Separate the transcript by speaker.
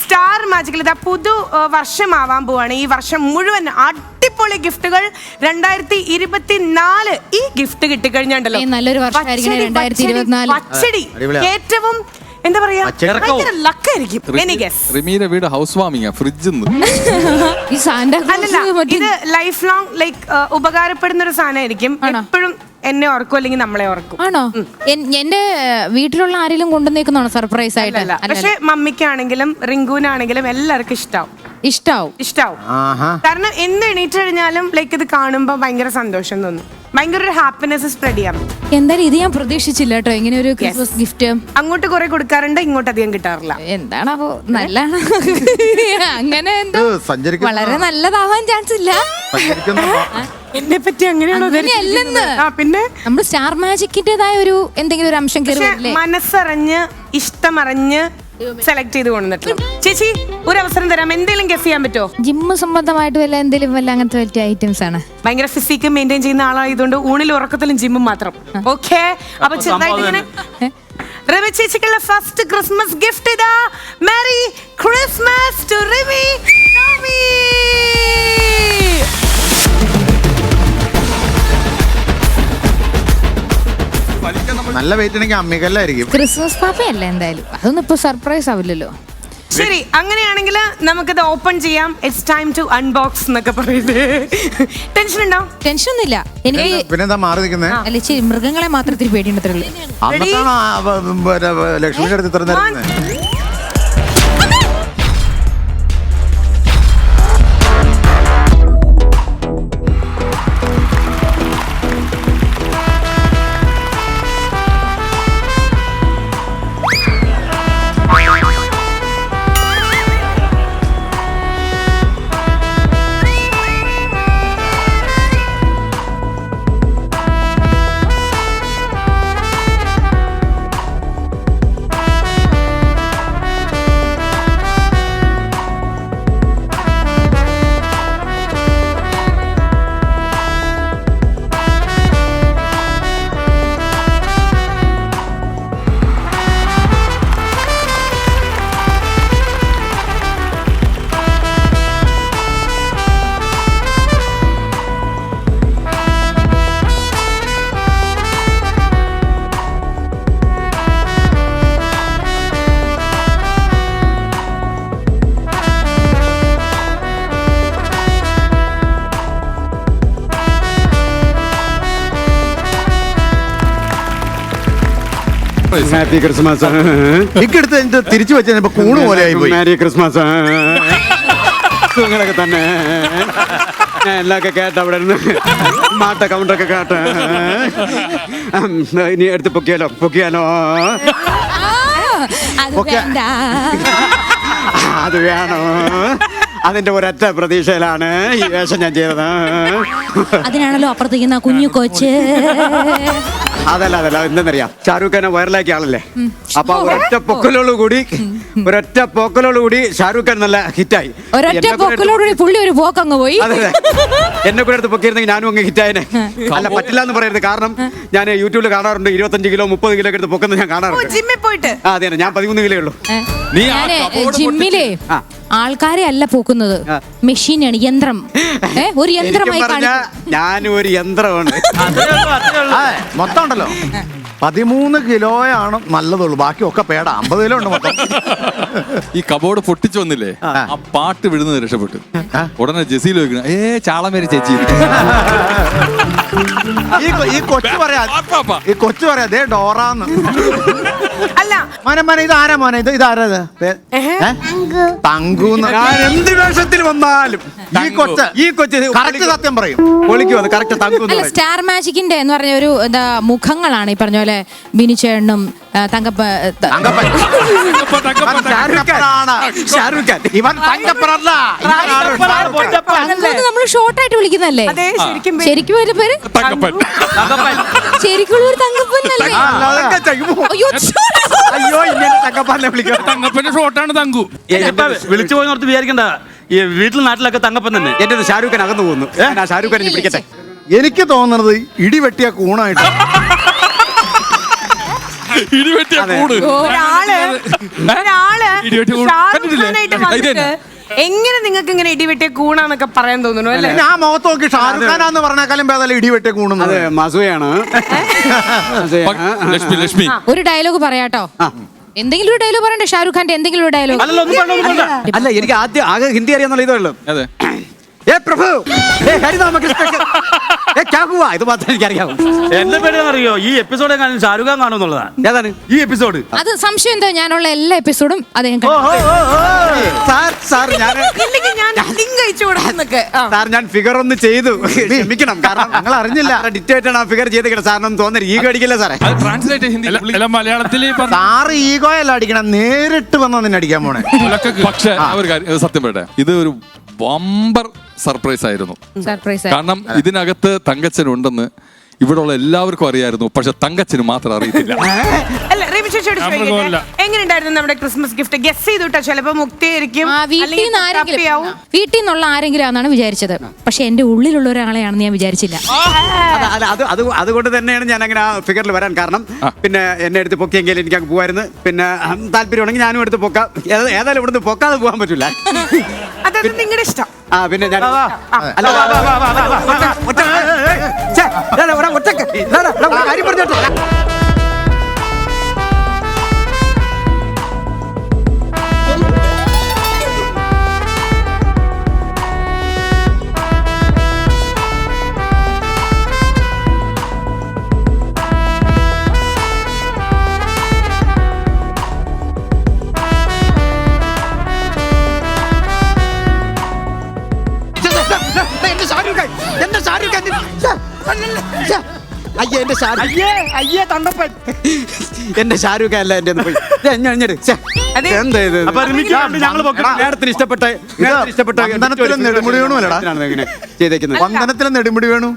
Speaker 1: Star മാജിക്കിൽ ഇതാ പുതു വർഷമാവാൻ പോവാണ്. ഈ വർഷം മുഴുവൻ അടിപൊളി ഗിഫ്റ്റുകൾ 2024 ഈ ഗിഫ്റ്റ് കിട്ടിക്കഴിഞ്ഞുണ്ടല്ലോ.
Speaker 2: നല്ലൊരു വർഷമായിരിക്കും
Speaker 1: പച്ചടി. ഏറ്റവും എന്താ പറയാ ലക്കായിരിക്കും.
Speaker 3: റിമീര വീട് ഹൗസ് വാമിംഗ് ഫ്രിഡ്ജ്
Speaker 1: ഇത് ലൈഫ് ലോങ് ലൈക്ക് ഉപകാരപ്പെടുന്ന ഒരു സാധനമായിരിക്കും. എപ്പോഴും എന്നെ ഓർക്കും അല്ലെങ്കിൽ നമ്മളെ ഓർക്കും.
Speaker 2: ആണോ? എന്റെ വീട്ടിലുള്ള ആരെങ്കിലും കൊണ്ടുവന്നേക്കുന്നതാണോ സർപ്രൈസ് ആയിട്ടല്ല?
Speaker 1: പക്ഷെ മമ്മിക്കാണെങ്കിലും റിങ്കുവിനാണെങ്കിലും എല്ലാവർക്കും ഇഷ്ടാവും. കാരണം എന്ന് എണീറ്റ് കഴിഞ്ഞാലും ലൈക്ക് ഇത് കാണുമ്പോ ഭയങ്കര സന്തോഷം തോന്നും, ഭയങ്കര ഒരു ഹാപ്പിനെസ് സ്പ്രെഡ് ചെയ്യാം.
Speaker 2: എന്തായാലും ഇത് ഞാൻ പ്രതീക്ഷിച്ചില്ല കേട്ടോ, ഇങ്ങനെ ഒരു ക്രിസ്മസ് ഗിഫ്റ്റ്.
Speaker 1: അങ്ങോട്ട് കുറെ കൊടുക്കാറുണ്ട്, ഇങ്ങോട്ട് അധികം കിട്ടാറില്ല.
Speaker 2: എന്താണോ നല്ലതാണ് അങ്ങനെ എന്തോ വളരെ നല്ലതാവാൻ ചാൻസ് ഇല്ല.
Speaker 1: എന്നെ പറ്റി അങ്ങനെയാണോ? പിന്നെ
Speaker 2: നമ്മൾ സ്റ്റാർ മാജിക്കിന്റേതായ ഒരു എന്തെങ്കിലും ഒരു അംശം കയറി
Speaker 1: മനസ്സറിഞ്ഞ് ഇഷ്ടമറിഞ്ഞ് സെലക്ട് ചെയ്ത് കൊണ്ടിട്ടുള്ളൂ. ചേച്ചി ഒരു അവസരം തരാം, എന്തെങ്കിലും ഗസ് ചെയ്യാൻ പറ്റുമോ?
Speaker 2: ജിമ്മ് സംബന്ധമായിട്ട് വല്ല എന്തെങ്കിലും വല്ല അങ്ങനത്തെ പറ്റിയ ഐറ്റംസ് ആണ്.
Speaker 1: ഭയങ്കര ഫിസിക്ക് മെയിൻറ്റെയിൻ ചെയ്യുന്ന ആളായതുകൊണ്ട് ഊണിലും ഉറക്കത്തിലും ജിമ്മും മാത്രം. ഓക്കെ, അപ്പൊ ചെറുതായിട്ട് ഇങ്ങനെ റിമി ചേച്ചിക്കുള്ള ഫസ്റ്റ് ക്രിസ്മസ് ഗിഫ്റ്റ് ഇതാ. Merry Christmas to Rimi.
Speaker 4: നല്ല വെയിറ്റ് ഉണ്ടെങ്കിൽ അമ്മികല്ലായിരിക്കും.
Speaker 2: ക്രിസ്മസ് പാപ്പയല്ല എന്തായാലും, അതൊന്നും ഇപ്പൊ സർപ്രൈസ് ആവില്ലല്ലോ.
Speaker 1: ശരി, അങ്ങനെയാണെങ്കിൽ നമുക്കിത് ഓപ്പൺ ചെയ്യാം. ഇറ്റ്സ് ടൈം ടു അൺബോക്സ് എന്നൊക്കെ പറയുന്നത്. ടെൻഷൻ ഉണ്ടോ?
Speaker 2: ടെൻഷൻ ഒന്നുമില്ല എനിക്ക്.
Speaker 4: പിന്നെന്താ മാറി നിൽക്കുന്നത്?
Speaker 2: അല്ല, മൃഗങ്ങളെ മാത്രം ഇത്തിരി പേടിയുണ്ടത്രേ.
Speaker 4: ലക്ഷ്മിയുടെ അടുത്ത് ഇത്ര നേരം
Speaker 5: ഹാപ്പി ക്രിസ്മസ്.
Speaker 4: ഇക്കെടുത്ത് തിരിച്ചു വെച്ചപ്പോ കൂണ് പോലെ ആയി പോയി.
Speaker 5: മാരി ക്രിസ്മസ്. സുഖങ്ങളൊക്കെ തന്നെ. ഞാൻ എല്ലാക്കെ കേട്ട അവിടെ നിന്ന് മാട്ട കൗണ്ടൊക്കെ കേട്ട. ഇനി എടുത്ത് പൊക്കിയാലോ അത് വേണോ? അതിന്റെ ഒരൊറ്റ പ്രതീക്ഷയിലാണ് ഈ വേഷം ഞാൻ ചെയ്തത്.
Speaker 2: അതിനാണല്ലോ അപ്പുറത്തേക്കുന്ന കുഞ്ഞു കൊച്ച്.
Speaker 5: അതല്ല എന്തെന്നറിയാം, ഷാരൂഖ് ഖാനെ വൈറലാക്കിയ ആളല്ലേ. അപ്പൊ ഒരൊറ്റ പൊക്കലോടുകൂടി ഷാരൂഖ് ഖാൻ നല്ല ഹിറ്റായി.
Speaker 2: പുള്ളി ഒരു പോക്കങ്ങ് പോയി.
Speaker 5: അതെ, എന്നെ കൂടെ അടുത്ത് പൊക്കിയിരുന്നെങ്കിൽ ഞാനും അങ്ങ് ഹിറ്റായനെ. അല്ല, പറ്റില്ല എന്ന് പറയരുത്. കാരണം ഞാൻ യൂട്യൂബിൽ കാണാറുണ്ട് 25 കിലോ 30 കിലോ ഒക്കെ എടുത്ത് പൊക്കുന്നത് ഞാൻ കാണാറുണ്ട്.
Speaker 1: ജിമ്മിൽ പോയിട്ട്
Speaker 5: അതെ, ഞാൻ 13 കിലോ ഉള്ളൂ.
Speaker 2: ജിമ്മിലെ ആൾക്കാരെ അല്ല പോക്കുന്നത്, മെഷീനാണ്, യന്ത്രം. ഒരു യന്ത്രമായി
Speaker 5: ഞാനും ഒരു യന്ത്രമാണ്.
Speaker 4: മൊത്തം ഉണ്ടല്ലോ 13 കിലോയാണ് നല്ലതുള്ളൂ, ബാക്കി ഒക്കെ പേട 50 കിലോ ഉണ്ട് മൊത്തം.
Speaker 3: ഈ കബോർഡ് പൊട്ടിച്ചു വന്നില്ലേ, ആ പാട്ട് വിടുന്നത് രക്ഷപ്പെട്ടു. ഉടനെ ജസീൽ വെക്കണ ചാളം വരെ ചേച്ചി.
Speaker 4: ഈ കൊച്ചു പറയാ ദേ ഡോറാന്ന്.
Speaker 1: അല്ല
Speaker 4: മോനെ ഇത് ആരാ മോനെ? ഇതാരാ? തങ്കൂന്ന്.
Speaker 5: ഞാൻ എന്ത് വേഷത്തിൽ വന്നാലും ഈ കൊച്ച്
Speaker 4: കറക്റ്റ് സത്യം പറയും.
Speaker 5: പൊളിക്കും. അത് കറക്റ്റ് തങ്കു.
Speaker 2: സ്റ്റാർ മാജിക്കിന്റെ എന്ന് പറഞ്ഞ ഒരു എന്താ മുഖങ്ങളാണ് ഈ പറഞ്ഞ പോലെ ബിനിച്ചേട്ടനും നമ്മൾ ഷോർട്ടായിട്ട് വിളിക്കുന്നല്ലേ? ശരിക്കും ഒരു പേര് ശരിക്കുള്ള ഒരു തങ്കപ്പനല്ലേ?
Speaker 5: അയ്യോ, തങ്കപ്പനെ വിളിക്കാം.
Speaker 6: തങ്കപ്പന്റെ ഷോർട്ടാണ് തങ്കു.
Speaker 7: വിളിച്ചു പോയി ഓർത്ത് വിചാരിക്കണ്ട, ഈ വീട്ടിൽ നാട്ടിലൊക്കെ തങ്കപ്പൻ തന്നെ.
Speaker 5: എന്റെ ഷാരൂഖ് ഖാൻ അകന്നു പോകുന്നു. ഷാരൂഖ് ഖാൻ പിടിക്കട്ടെ.
Speaker 4: എനിക്ക് തോന്നുന്നത് ഇടി വെട്ടിയ കൂണായിട്ട്.
Speaker 3: ഇടിവെട്ടിയ കൂട്.
Speaker 1: ഒരാള്
Speaker 3: ഇടിവെട്ടിയ കൂട്
Speaker 1: ഷാരൂഖ്
Speaker 3: കണ്ടിട്ടില്ലേ?
Speaker 1: ഖാനായിട്ട്
Speaker 3: ഇത്
Speaker 1: വന്നിട്ട്
Speaker 3: തന്നെ.
Speaker 1: എങ്ങനെ നിങ്ങൾക്ക് ഇങ്ങനെ ഇടിവെട്ടിയ കൂണാന്നൊക്കെ പറയാൻ തോന്നുന്നു അല്ലേ?
Speaker 4: ഞാൻ മുഖത്ത് നോക്കി ഷാരൂഖ് ഖാനാന്ന് പറഞ്ഞേക്കാളും ഭേദമല്ല ഇടിവെട്ടി കൂടുന്നത്.
Speaker 5: അതെ മസൂയാണ്
Speaker 3: ലക്ഷ്മി
Speaker 2: ഒരു ഡയലോഗ് പറയാട്ടോ. എന്തെങ്കിലും ഒരു ഡയലോഗ് പറയണ്ടേ ഷാരൂഖ് ഖാന്റെ എന്തെങ്കിലും ഒരു ഡയലോഗ്?
Speaker 7: അല്ലല്ലോ ഒന്നും വേണ്ട, ഒന്നും വേണ്ട.
Speaker 5: അല്ല എനിക്ക് ആദ്യം ആകെ ഹിന്ദി അറിയാന്നുള്ള ഇതേ ഉള്ളൂ.
Speaker 3: അതെ
Speaker 5: ഏ പ്രഭു ഏ ഹരിനാമ കൃഷ്ണ ഏ ക്യാ ഹുവാ ഇത് മാത്രമേ എനിക്കറിയാവൂ.
Speaker 7: എന്റെ പേര് അറിയോ? ഈ എപ്പിസോഡ് കാണും ഷാരൂഖ് ഖാൻ കാണുന്നുള്ളതാണ്.
Speaker 5: ഏതാണ്
Speaker 7: ഈ എപ്പിസോഡ്?
Speaker 2: അത് സംശയം എന്താ, ഞാനുള്ള എല്ലാ എപ്പിസോഡും അദ്ദേഹം കണ്ടു.
Speaker 5: സാർ ഞാൻ
Speaker 1: ഇല്ലെങ്കിൽ ഞാൻ ലിങ്ക് അയച്ചു കൊടുക്കുന്നൊക്കെ.
Speaker 5: സാർ ഞാൻ ഫിഗർ ഒന്ന് ചെയ്തു. ക്ഷമിക്കണം കാരണം
Speaker 4: ഞങ്ങൾ അറിഞ്ഞില്ല.
Speaker 5: ഡിറ്റേറ്റ് ആ ഫിഗർ ചെയ്തേക്കണം. സാറിനൊന്നും തോന്നരുത് ഈഗോ അടിക്കില്ല സാറേ.
Speaker 3: അത് ട്രാൻസ്ലേറ്റ് ഹിന്ദി
Speaker 6: മലയാളത്തിൽ
Speaker 4: സാറ് ഈഗോയല്ല അടിക്കണം, നേരിട്ട് വന്നാ നിന്നെ അടിക്കാൻ പോണേ.
Speaker 3: പക്ഷെ ഒരു കാര്യം സത്യം പറയട്ടെ, ഇത് ഒരു വമ്പർ സർപ്രൈസ് ആയിരുന്നു.
Speaker 2: സർപ്രൈസ്.
Speaker 3: കാരണം ഇതിനകത്ത് തങ്കച്ചൻ ഉണ്ടെന്ന് ഇവിടെ ഉള്ള എല്ലാവർക്കും അറിയായിരുന്നു, പക്ഷെ തങ്കച്ചന് മാത്രം അറിയത്തില്ല.
Speaker 1: അല്ല റിമി ചേച്ചിയോട് ചോദിക്കട്ടെ, എങ്ങനെയുണ്ടായിരുന്നു നമ്മുടെ ക്രിസ്മസ് ഗിഫ്റ്റ്? ഗസ് ചെയ്തിട്ടോ? ചിലപ്പോ മുക്തിയായിരിക്കും,
Speaker 2: വീട്ടിൽ നിന്ന് ആരെങ്കിലും വീട്ടിൽ നിന്നുള്ള ആരെങ്കിലും ആണെന്നാണ് വിചാരിച്ചത്. പക്ഷെ എന്റെ ഉള്ളിലുള്ള ഒരാളെയാണെന്ന് ഞാൻ വിചാരിച്ചില്ല.
Speaker 5: അതുകൊണ്ട് തന്നെയാണ് ഞാൻ അങ്ങനെ ആ ഫിഗറിൽ വരാൻ കാരണം. പിന്നെ എന്നെ എടുത്ത് പൊക്കിയെങ്കിൽ എനിക്ക് അങ്ങ് പോവായിരുന്നു. പിന്നെ താല്പര്യമാണെങ്കിൽ ഞാനും എടുത്ത് പൊക്കാം. ഏതായാലും ഇവിടുന്ന് പൊക്കാതെ പോകാൻ പറ്റില്ല.
Speaker 1: അതൊക്കെ നിങ്ങളുടെ ഇഷ്ടം.
Speaker 5: ആ പിന്നെ ഞാൻ കാര്യം പറഞ്ഞോട്ടെ. എന്റെ ഷാരൂഖ് ഖാൻ അല്ല എന്റെ പോയി
Speaker 1: അതെ.
Speaker 5: എന്താ ഇത്?
Speaker 7: അപ്പൊ റിമിക്ക് വേണ്ടി ഞങ്ങള് പൊക്കണം.
Speaker 5: മേഡത്തിന് ഇഷ്ടപ്പെട്ട
Speaker 4: വന്ദനത്തിലും നെടുമുടി വേണു അല്ലടാ?
Speaker 5: ചെയ്തേക്കുന്നത്
Speaker 4: വന്ദനത്തിലും നെടുമുടി വേണു.